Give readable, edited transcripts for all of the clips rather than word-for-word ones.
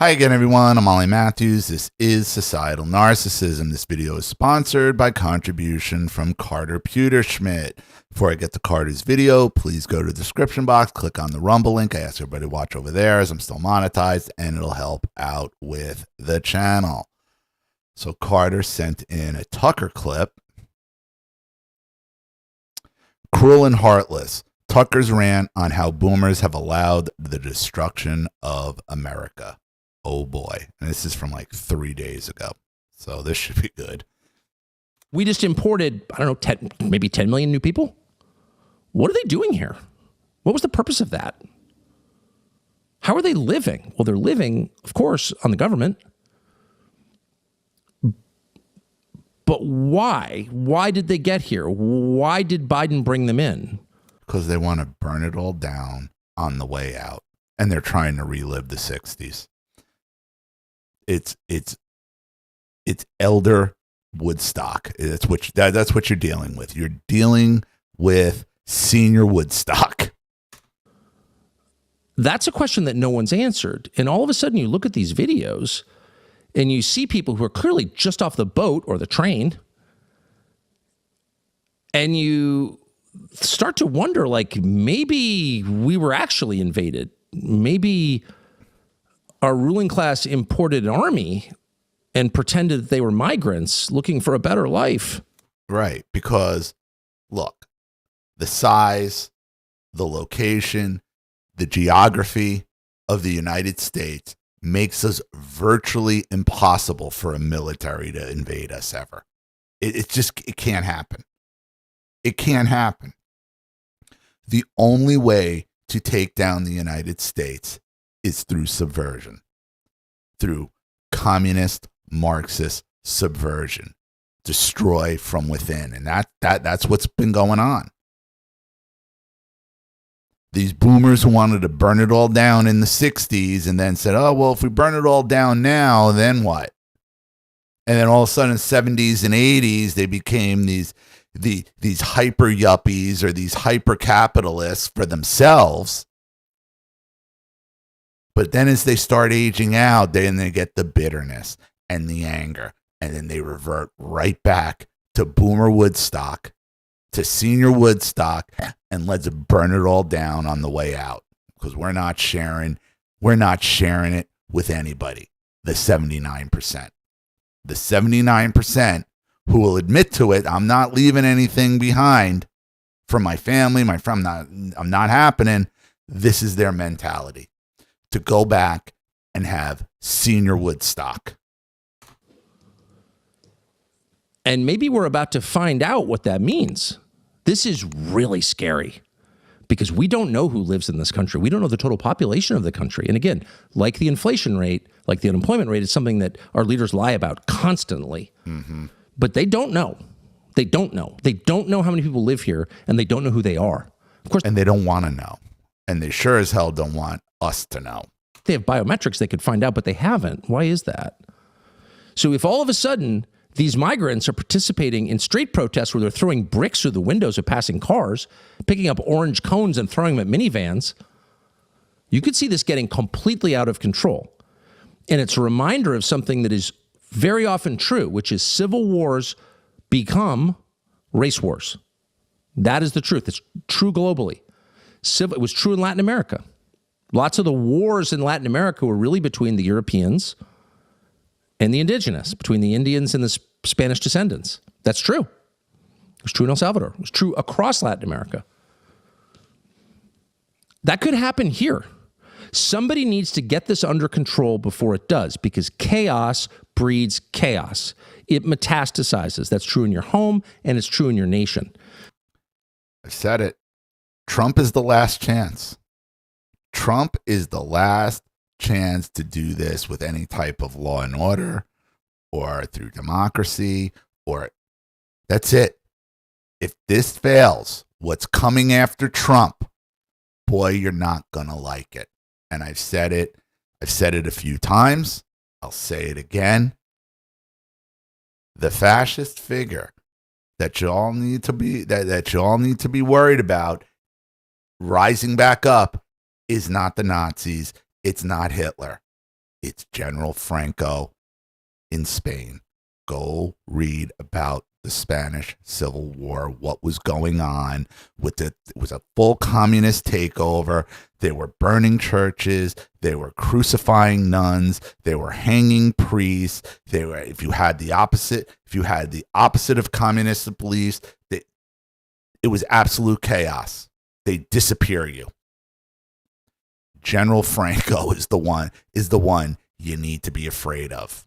Hi again, everyone. I'm Ollie Matthews. This is Societal Narcissism. This video is sponsored by contribution from Carter Pewterschmidt. Before I get to Carter's video, please go to the description box, click on the Rumble link. I ask everybody to watch over there as I'm still monetized, and it'll help out with the channel. So Carter sent in a Tucker clip. Cruel and heartless. Tucker's rant on how boomers have allowed the destruction of America. Oh boy. And this is from like 3 days ago. So this should be good. We just imported, I don't know, maybe 10 million new people. What are they doing here? What was the purpose of that? How are they living? Well, they're living, of course, on the government. But why? Why did they get here? Why did Biden bring them in? Because they want to burn it all down on the way out. And they're trying to relive the 60s. It's elder Woodstock. That's what you're dealing with. You're dealing with senior Woodstock. That's a question that no one's answered. And all of a sudden you look at these videos and you see people who are clearly just off the boat or the train, and you start to wonder, like, maybe we were actually invaded. Maybe our ruling class imported an army and pretended that they were migrants looking for a better life. Right. Because, look, the size, the location, the geography of the United States makes us virtually impossible for a military to invade us ever. It can't happen. It can't happen. The only way to take down the United States is through subversion, through communist, Marxist subversion, destroy from within. And that's what's been going on. These boomers who wanted to burn it all down in the 60s and then said, oh, well, if we burn it all down now, then what? And then all of a sudden in the 70s and 80s, they became these hyper yuppies or these hyper capitalists for themselves. But then as they start aging out, then they get the bitterness and the anger. And then they revert right back to boomer Woodstock, to senior Woodstock, and let's burn it all down on the way out. Because we're not sharing it with anybody. The 79%. The 79% who will admit to it, I'm not leaving anything behind for my family, my friend, I'm not happening. This is their mentality. To go back and have senior Woodstock. And maybe we're about to find out what that means. This is really scary because we don't know who lives in this country. We don't know the total population of the country. And again, like the inflation rate, like the unemployment rate, is something that our leaders lie about constantly. Mm-hmm. But they don't know. They don't know. They don't know how many people live here, and they don't know who they are. Of course, and they don't want to know. And they sure as hell don't want us to know. They have biometrics they could find out, but they haven't. Why is that? So if all of a sudden these migrants are participating in street protests where they're throwing bricks through the windows of passing cars, picking up orange cones and throwing them at minivans, you could see this getting completely out of control. And it's a reminder of something that is very often true, which is civil wars become race wars. That is the truth. It's true globally. It was true in Latin America. Lots of the wars in Latin America were really between the Europeans and the indigenous, between the Indians and the Spanish descendants. That's true. It was true in El Salvador. It was true across Latin America. That could happen here. Somebody needs to get this under control before it does, because chaos breeds chaos. It metastasizes. That's true in your home, and it's true in your nation. I said it. Trump is the last chance. Trump is the last chance to do this with any type of law and order or through democracy, or that's it. If this fails, what's coming after Trump, boy, you're not going to like it. And I've said it a few times. I'll say it again. The fascist figure that you all need to be worried about rising back up is not the Nazis. It's not Hitler. It's General Franco in Spain. Go read about the Spanish Civil War, what was going on with it. It was a full communist takeover. They were burning churches. They were crucifying nuns. They were hanging priests. They were, if you had the opposite of communist beliefs, it was absolute chaos. They disappear you. General Franco is the one you need to be afraid of.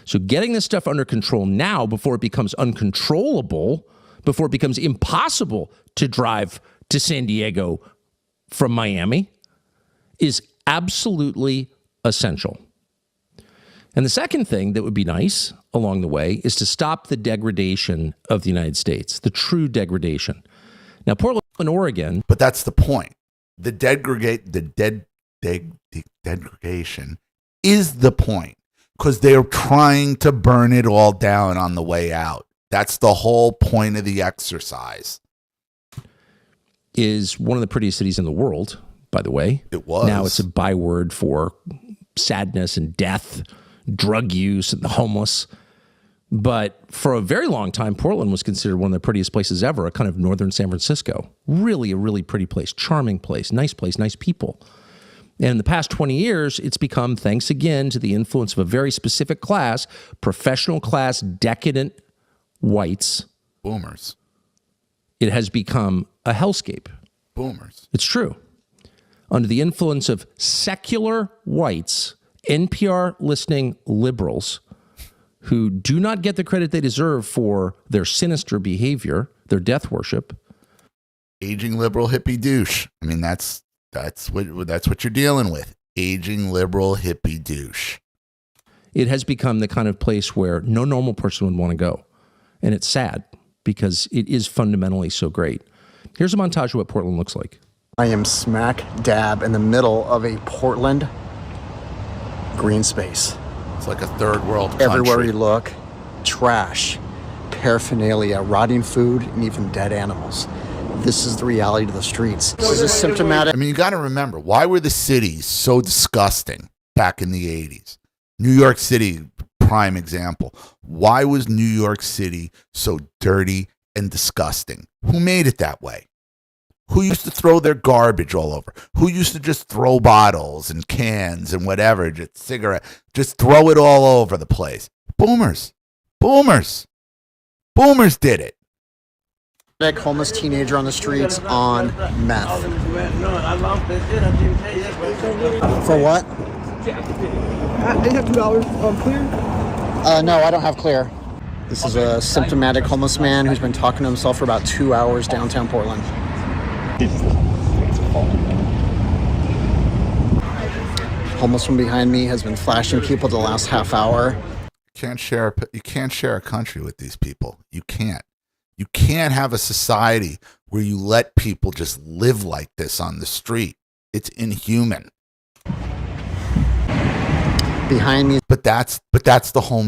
So getting this stuff under control now before it becomes uncontrollable, before it becomes impossible to drive to San Diego from Miami, is absolutely essential. And the second thing that would be nice along the way is to stop the degradation of the United States, the true degradation. Now, Portland, Oregon. But that's the point. The degradation is the point. Because they're trying to burn it all down on the way out. That's the whole point of the exercise. Is one of the prettiest cities in the world, by the way. It was. Now it's a byword for sadness and death, drug use, and the homeless. But for a very long time, Portland was considered one of the prettiest places ever, a kind of northern San Francisco. Really, a really pretty place, charming place, nice people. And in the past 20 years, it's become, thanks again to the influence of a very specific class, professional class, decadent whites. Boomers. It has become a hellscape. Boomers. It's true. Under the influence of secular whites, NPR listening liberals who do not get the credit they deserve for their sinister behavior, their death worship. Aging liberal hippie douche. I mean, that's what you're dealing with. Aging liberal hippie douche. It has become the kind of place where no normal person would want to go. And it's sad because it is fundamentally so great. Here's a montage of what Portland looks like. I am smack dab in the middle of a Portland green space. It's like a third world country. Everywhere you look, trash, paraphernalia, rotting food, and even dead animals. This is the reality of the streets. This is symptomatic. I mean, you got to remember, why were the cities so disgusting back in the 80s? New York City, prime example. Why was New York City so dirty and disgusting? Who made it that way? Who used to throw their garbage all over? Who used to just throw bottles and cans and whatever, just cigarettes, just throw it all over the place? Boomers. Boomers did it. Homeless teenager on the streets on meth. For what? I have $2 clear? No, I don't have clear. This is a symptomatic homeless man who's been talking to himself for about 2 hours downtown Portland. Homeless one behind me has been flashing people the last half hour. You can't share a country with these people. You can't. You can't have a society where you let people just live like this on the street. It's inhuman. Behind me. But that's the whole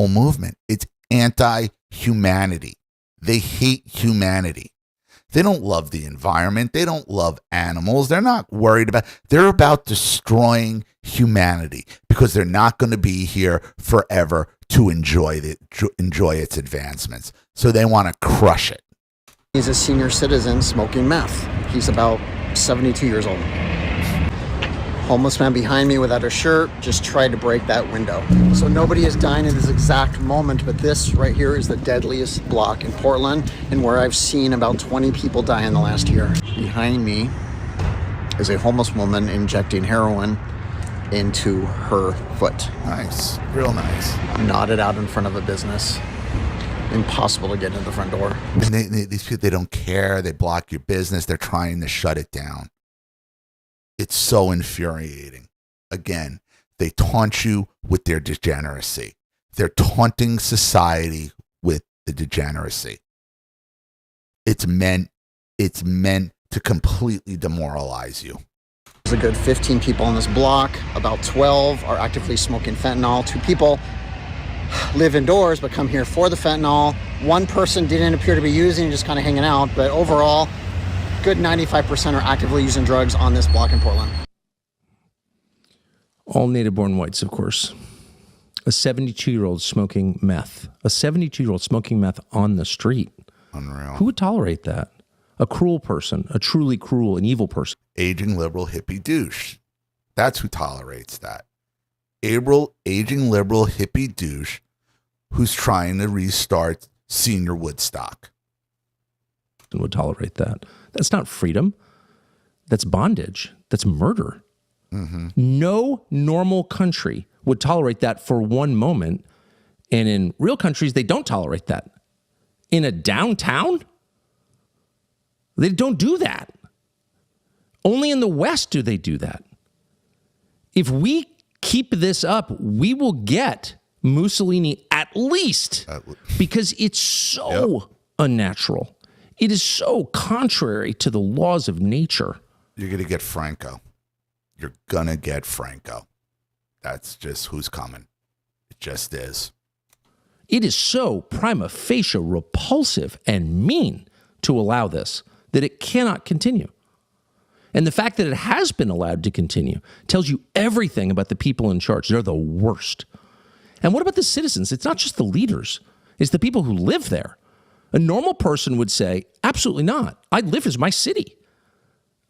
movement. It's anti-humanity. They hate humanity. They don't love the environment. They don't love animals. They're not worried about. They're about destroying humanity because they're not going to be here forever to enjoy its advancements. So they want to crush it. He's a senior citizen smoking meth. He's about 72 years old. Homeless man behind me without a shirt just tried to break that window. So nobody is dying in this exact moment, but this right here is the deadliest block in Portland and where I've seen about 20 people die in the last year. Behind me is a homeless woman injecting heroin into her foot. Nice, real nice. Knotted out in front of a business. Impossible to get in the front door. And these people, they don't care. They block your business. They're trying to shut it down. It's so infuriating. Again, they taunt you with their degeneracy. They're taunting society with the degeneracy. It's meant to completely demoralize you. There's a good 15 people on this block. About 12 are actively smoking fentanyl. 2 people live indoors but come here for the fentanyl. 1 person didn't appear to be using, just kind of hanging out. But overall, good 95% are actively using drugs on this block in Portland. All native-born whites, of course. A 72-year-old smoking meth. A 72-year-old smoking meth on the street. Unreal. Who would tolerate that? A cruel person, a truly cruel and evil person. Aging liberal hippie douche. That's who tolerates that. Aging liberal hippie douche who's trying to restart senior Woodstock. Would tolerate that. That's not freedom. That's bondage. That's murder. Mm-hmm. No normal country would tolerate that for one moment. And in real countries, they don't tolerate that. In a downtown, they don't do that. Only in the West do they do that. If we keep this up, we will get Mussolini at least because it's so unnatural. It is so contrary to the laws of nature. You're going to get Franco. You're going to get Franco. That's just who's coming. It just is. It is so prima facie repulsive and mean to allow this that it cannot continue. And the fact that it has been allowed to continue tells you everything about the people in charge. They're the worst. And what about the citizens? It's not just the leaders. It's the people who live there. A normal person would say, absolutely not. I live as my city.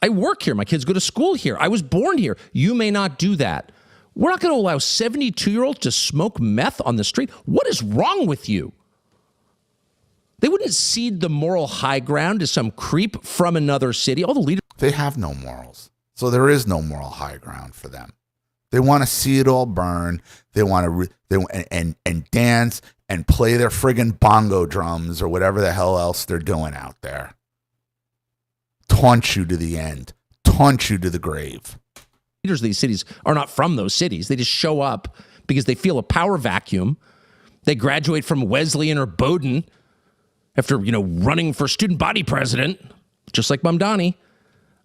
I work here. My kids go to school here. I was born here. You may not do that. We're not going to allow 72-year-olds to smoke meth on the street. What is wrong with you? They wouldn't cede the moral high ground to some creep from another city. All the leaders. They have no morals. So there is no moral high ground for them. They want to see it all burn. They want to and dance and play their friggin' bongo drums or whatever the hell else they're doing out there. Taunt you to the end. Taunt you to the grave. Leaders of these cities are not from those cities. They just show up because they feel a power vacuum. They graduate from Wesleyan or Bowdoin after, running for student body president, just like Mamdani.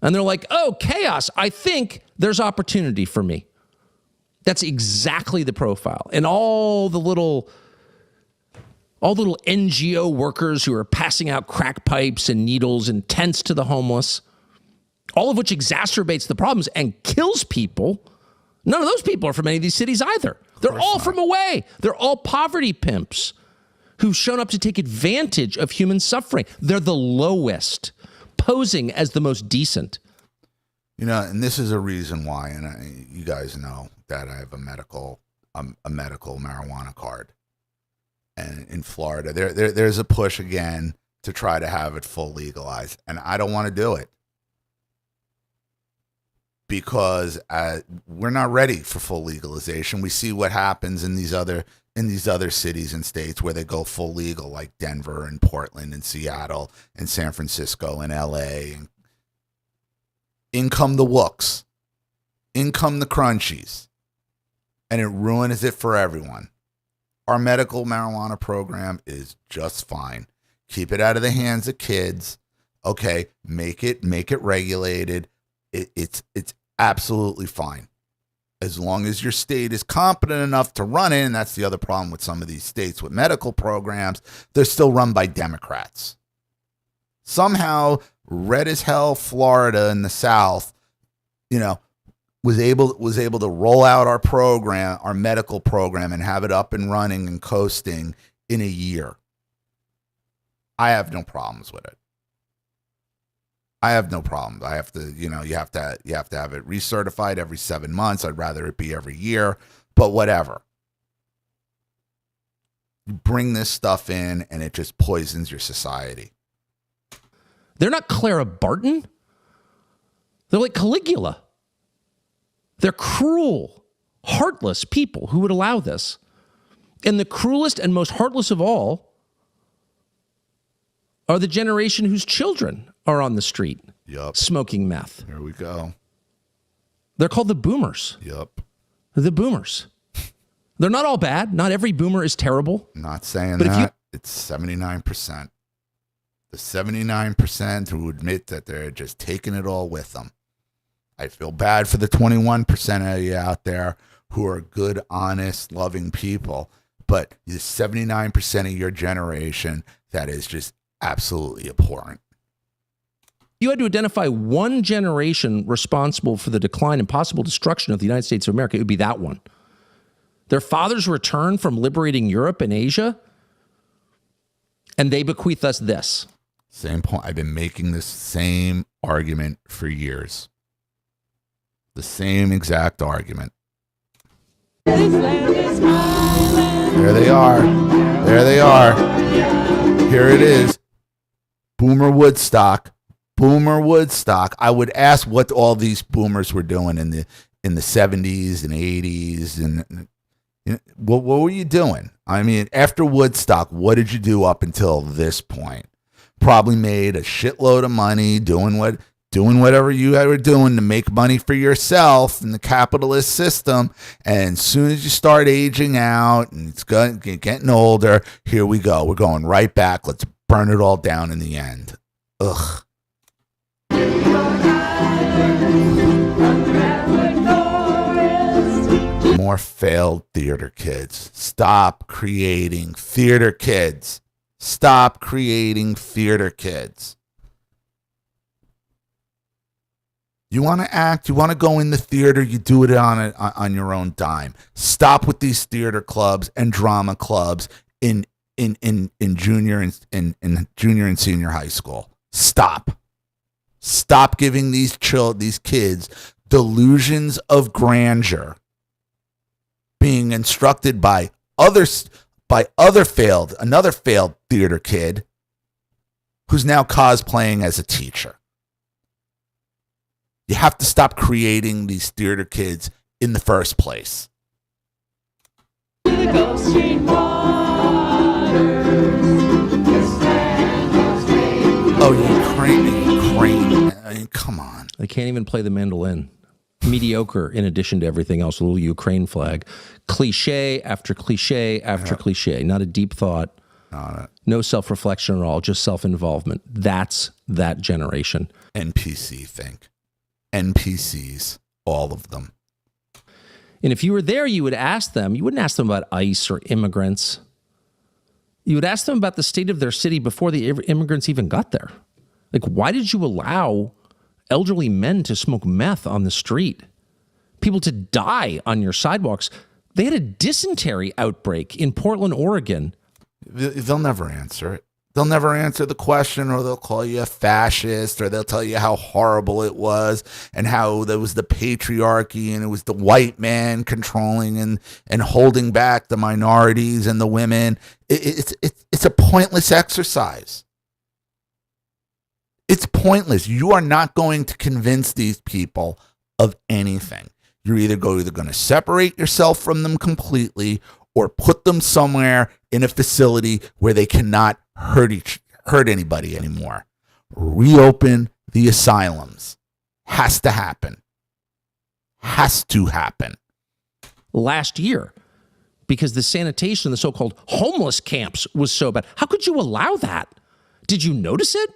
And they're like, oh, chaos. I think there's opportunity for me. That's exactly the profile. And all the little NGO workers who are passing out crack pipes and needles and tents to the homeless, all of which exacerbates the problems and kills people. None of those people are from any of these cities either. They're all from away. They're all poverty pimps who've shown up to take advantage of human suffering. They're the lowest, posing as the most decent. And this is a reason why, and you guys know that I have a medical marijuana card. And in Florida, there's a push again to try to have it full legalized. And I don't want to do it because we're not ready for full legalization. We see what happens in these other cities and states where they go full legal, like Denver and Portland and Seattle and San Francisco and LA. And in come the wooks, in come the crunchies, and it ruins it for everyone. Our medical marijuana program is just fine. Keep it out of the hands of kids. Okay, make it regulated. It's absolutely fine. As long as your state is competent enough to run it, and that's the other problem with some of these states with medical programs, they're still run by Democrats. Somehow, red as hell Florida in the South, was able to roll out our program, our medical program, and have it up and running and coasting in a year. I have no problems with it. I have no problems. I have to, you have to have it recertified every 7 months. I'd rather it be every year, but whatever. You bring this stuff in and it just poisons your society. They're not Clara Barton. They're like Caligula. They're cruel, heartless people who would allow this. And the cruelest and most heartless of all are the generation whose children are on the street smoking meth. There we go. They're called the boomers. Yep. The boomers. They're not all bad. Not every boomer is terrible. Not saying that. It's 79%. The 79% who admit that they're just taking it all with them. I feel bad for the 21% of you out there who are good, honest, loving people, but the 79% of your generation that is just absolutely abhorrent. You had to identify one generation responsible for the decline and possible destruction of the United States of America. It would be that one. Their fathers returned from liberating Europe and Asia, and they bequeath us this. Same point. I've been making this same argument for years. The same exact argument. There they are. There they are. Here it is. Boomer Woodstock. Boomer Woodstock. I would ask what all these boomers were doing in the 70s and 80s, and what were you doing? I mean, after Woodstock, what did you do up until this point? Probably made a shitload of money doing whatever you were doing to make money for yourself in the capitalist system. And as soon as you start aging out and it's getting older, here we go. We're going right back. Let's burn it all down in the end. Ugh. More failed theater kids. Stop creating theater kids. Stop creating theater kids. You want to act, you want to go in the theater, you do it on your own dime. Stop with these theater clubs and drama clubs in junior and senior high school. Stop. Stop giving these kids delusions of grandeur, being instructed by another failed theater kid who's now cosplaying as a teacher. You have to stop creating these theater kids in the first place. Oh, Ukraine. I mean, come on. They can't even play the mandolin. Mediocre in addition to everything else. A little Ukraine flag. Cliche after cliche after cliche. Not a deep thought. No self-reflection at all. Just self-involvement. That's that generation. NPC think. NPCs. All of them. And if you were there, you would ask them. You wouldn't ask them about ICE or immigrants. You would ask them about the state of their city before the immigrants even got there. Like, why did you allow elderly men to smoke meth on the street? People to die on your sidewalks. They had a dysentery outbreak in Portland, Oregon. They'll never answer it. They'll never answer the question, or they'll call you a fascist, or they'll tell you how horrible it was and how there was the patriarchy and it was the white man controlling and holding back the minorities and the women. It's a pointless exercise. It's pointless. You are not going to convince these people of anything. You're either going to separate yourself from them completely or put them somewhere in a facility where they cannot hurt anybody anymore. Reopen the asylums. Has to happen. Has to happen. Last year, because the sanitation, the so-called homeless camps was so bad. How could you allow that? Did you notice it?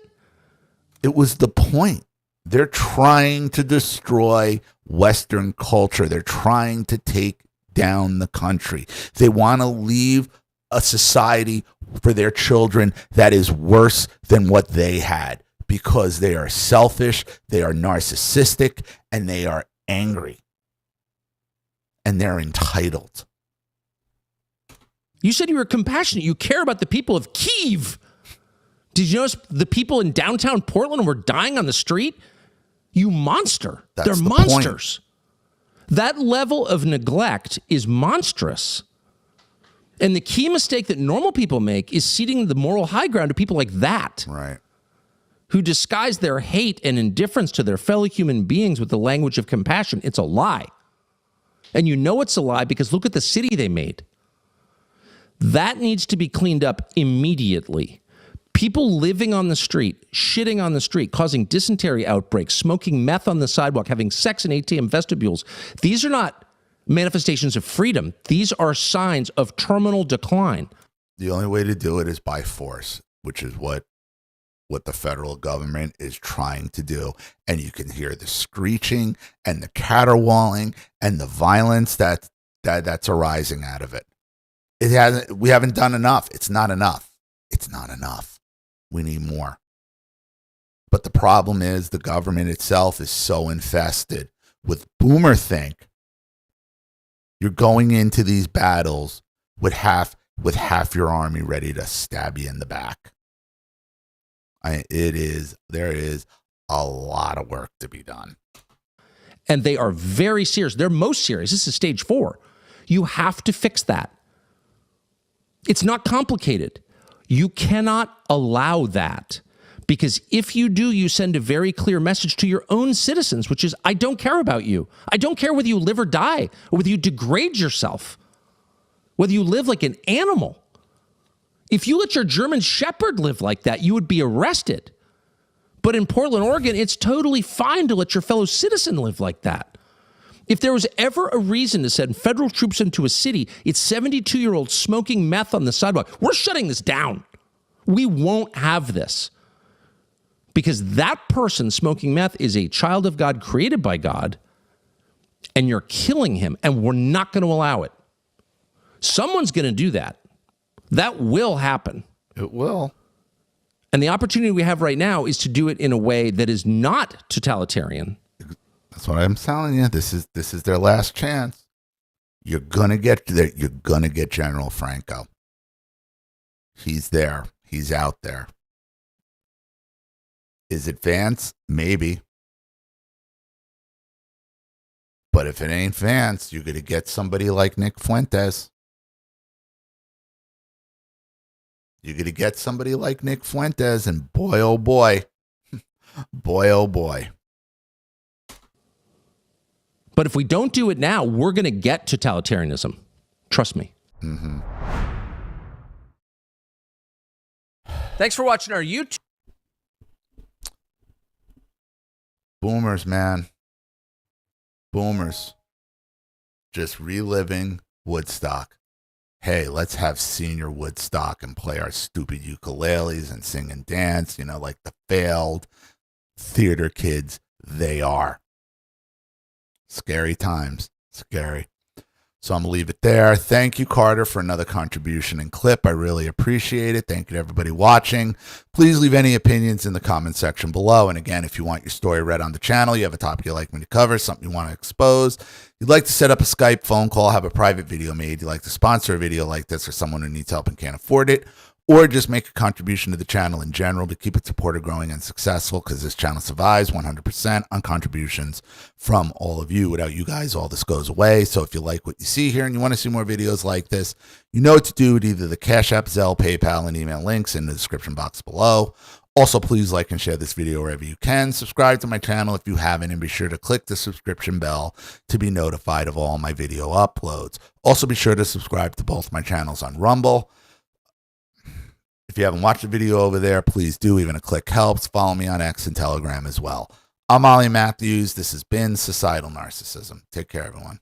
It was the point. They're trying to destroy Western culture. They're trying to take down the country. They want to leave a society for their children that is worse than what they had, because they are selfish, they are narcissistic, and they are angry. And they're entitled. You said you were compassionate. You care about the people of Kyiv. Did you notice the people in downtown Portland were dying on the street? You monster. They're monsters. That level of neglect is monstrous. And the key mistake that normal people make is ceding the moral high ground to people like that. Right. Who disguise their hate and indifference to their fellow human beings with the language of compassion. It's a lie. And you know it's a lie because look at the city they made. That needs to be cleaned up immediately. People living on the street, shitting on the street, causing dysentery outbreaks, smoking meth on the sidewalk, having sex in ATM vestibules. These are not manifestations of freedom. These are signs of terminal decline. The only way to do it is by force, which is what the federal government is trying to do. And you can hear the screeching and the caterwauling and the violence that's arising out of it. We haven't done enough. It's not enough. It's not enough. We need more. But the problem is the government itself is so infested with boomer think. You're going into these battles with half your army ready to stab you in the back. There is a lot of work to be done. And they are very serious. They're most serious. This is stage 4. You have to fix that. It's not complicated. You cannot allow that, because if you do, you send a very clear message to your own citizens, which is, I don't care about you. I don't care whether you live or die, or whether you degrade yourself, whether you live like an animal. If you let your German Shepherd live like that, you would be arrested. But in Portland, Oregon, it's totally fine to let your fellow citizen live like that. If there was ever a reason to send federal troops into a city, it's 72-year-olds smoking meth on the sidewalk. We're shutting this down. We won't have this. Because that person smoking meth is a child of God created by God, and you're killing him, and we're not going to allow it. Someone's going to do that. That will happen. It will. And the opportunity we have right now is to do it in a way that is not totalitarian. That's what I'm telling you. This is their last chance. You're gonna get General Franco. He's there. He's out there. Is it Vance? Maybe. But if it ain't Vance, you're gonna get somebody like Nick Fuentes. You're going to get somebody like Nick Fuentes, and boy, oh boy, boy, oh boy. But if we don't do it now, we're going to get totalitarianism. Trust me. Mm-hmm. Thanks for watching our YouTube. Boomers, man. Boomers. Just reliving Woodstock. Hey, let's have senior Woodstock and play our stupid ukuleles and sing and dance, like the failed theater kids they are. Scary times. Scary. So I'm going to leave it there. Thank you, Carter, for another contribution and clip. I really appreciate it. Thank you to everybody watching. Please leave any opinions in the comment section below. And again, if you want your story read on the channel, you have a topic you'd like me to cover, something you want to expose, you'd like to set up a Skype phone call, have a private video made, you'd like to sponsor a video like this for someone who needs help and can't afford it, or just make a contribution to the channel in general to keep it supported, growing, and successful, because this channel survives 100% on contributions from all of you. Without you guys, all this goes away. So if you like what you see here and you want to see more videos like this, you know what to do with either the Cash App, Zelle, PayPal, and email links in the description box below. Also, please like and share this video wherever you can. Subscribe to my channel if you haven't, and be sure to click the subscription bell to be notified of all my video uploads. Also, be sure to subscribe to both my channels on Rumble. If you haven't watched the video over there, please do. Even a click helps. Follow me on X and Telegram as well. I'm Ollie Matthews. This has been Societal Narcissism. Take care, everyone.